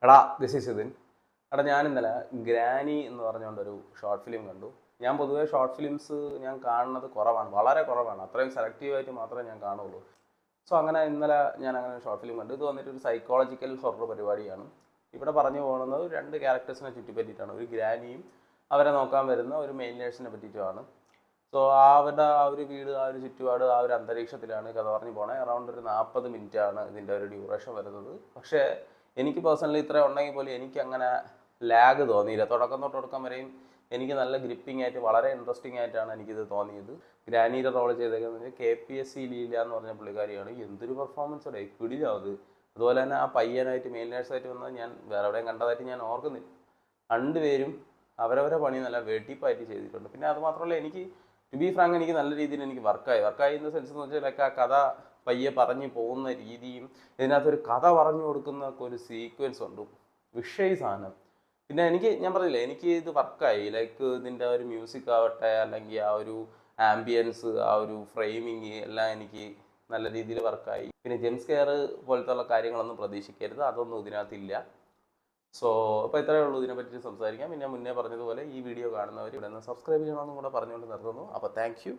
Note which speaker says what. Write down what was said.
Speaker 1: എടാ this is ഇതിൻ. എടാ ഞാൻ ഇന്നലെ ഗ്രാനി എന്ന് പറഞ്ഞുകൊണ്ടൊരു ഷോർട്ട് ഫിലിം കണ്ടു. ഞാൻ പൊതുവേ ഷോർട്ട് ഫിലിംസ് ഞാൻ കാണുന്നത് കുറവാണ്, വളരെ കുറവാണ്. അത്രയും സെലക്റ്റീവായിട്ട് മാത്രമേ ഞാൻ കാണുള്ളൂ. സോ അങ്ങനെ ഇന്നലെ ഞാൻ അങ്ങനെ ഷോർട്ട് ഫിലിം കണ്ടു. ഇത് വന്നിട്ട് ഒരു സൈക്കോളജിക്കൽ ഹൊറർ പരിപാടിയാണ്. ഇവിടെ പറഞ്ഞു പോകുന്നത് രണ്ട് ക്യാരക്ടേഴ്സിനെ ചുറ്റിപ്പറ്റിയിട്ടാണ്. ഒരു ഗ്രാനിയും അവരെ നോക്കാൻ വരുന്ന ഒരു മെയിൻ നേഴ്സിനെ പറ്റിയിട്ടുമാണ്. സോ അവരുടെ ആ ഒരു വീട്, ആ ഒരു ചുറ്റുപാട്, ആ ഒരു അന്തരീക്ഷത്തിലാണ് കഥ പറഞ്ഞു പോണേ. അറൗണ്ട് ഒരു 40 മിനിറ്റാണ് ഇതിൻ്റെ ഒരു ഡ്യൂറേഷൻ വരുന്നത്. പക്ഷേ എനിക്ക് പേഴ്സണലി ഇത്ര ഉണ്ടെങ്കിൽ പോലും എനിക്ക് അങ്ങനെ ലാഗ് തോന്നിയില്ല. തുടക്കം തൊട്ടൊടുക്കം വരെയും എനിക്ക് നല്ല ഗ്രിപ്പിംഗ് ആയിട്ട് വളരെ ഇൻട്രസ്റ്റിംഗ് ആയിട്ടാണ് എനിക്കിത് തോന്നിയത്. ഗ്രാനിയുടെ റോൾ ചെയ്തേക്കുന്നത് KPSC ലീല എന്ന് പറഞ്ഞ പുള്ളിക്കാരിയാണ്. എന്തൊരു പെർഫോമൻസ് അവിടെ പിടിലാവത്. അതുപോലെ തന്നെ ആ പയ്യനായിട്ട് മെയിൻ നേഴ്സായിട്ട് വന്നത് ഞാൻ വേറെ എവിടെയും കണ്ടതായിട്ട് ഞാൻ ഓർക്കുന്നില്ല. രണ്ടുപേരും അവരവരെ പണി നല്ല വെടിപ്പായിട്ട് ചെയ്തിട്ടുണ്ട്. പിന്നെ അത് മാത്രമല്ല, എനിക്ക് ടു ബി ഫ്രാങ്ക് എനിക്ക് നല്ല രീതിയിൽ എനിക്ക് വർക്കായി ഇൻ ദ സെൻസ് എന്ന് വെച്ചാൽ ലൈക്ക് ആ കഥ പയ്യെ പറഞ്ഞു പോകുന്ന രീതിയും ഇതിനകത്തൊരു കഥ പറഞ്ഞു കൊടുക്കുന്ന ഒരു സീക്വൻസ് ഉണ്ട്, വിഷയ സാധനം. പിന്നെ ഞാൻ പറഞ്ഞില്ലേ, എനിക്ക് ഇത് വർക്കായി. ലൈക്ക് ഇതിൻ്റെ ഒരു മ്യൂസിക് ആവട്ടെ, അല്ലെങ്കിൽ ആ ഒരു ആംബിയൻസ്, ആ ഒരു ഫ്രെയിമിങ് എല്ലാം എനിക്ക് നല്ല രീതിയിൽ വർക്കായി. പിന്നെ ജെംസ് കെയർ പോലത്തെ ഉള്ള കാര്യങ്ങളൊന്നും പ്രതീക്ഷിക്കരുത്, അതൊന്നും ഇതിനകത്തില്ല. സോ അപ്പോൾ ഇത്രയേ ഉള്ളൂ ഇതിനെപ്പറ്റി സംസാരിക്കാം. പിന്നെ മുന്നേ പറഞ്ഞതുപോലെ ഈ വീഡിയോ കാണുന്നവർ ഇവിടെ നിന്ന് സബ്സ്ക്രൈബ് ചെയ്യണമെന്നും കൂടെ പറഞ്ഞുകൊണ്ട് നിർത്തുന്നു. അപ്പോൾ താങ്ക് യു.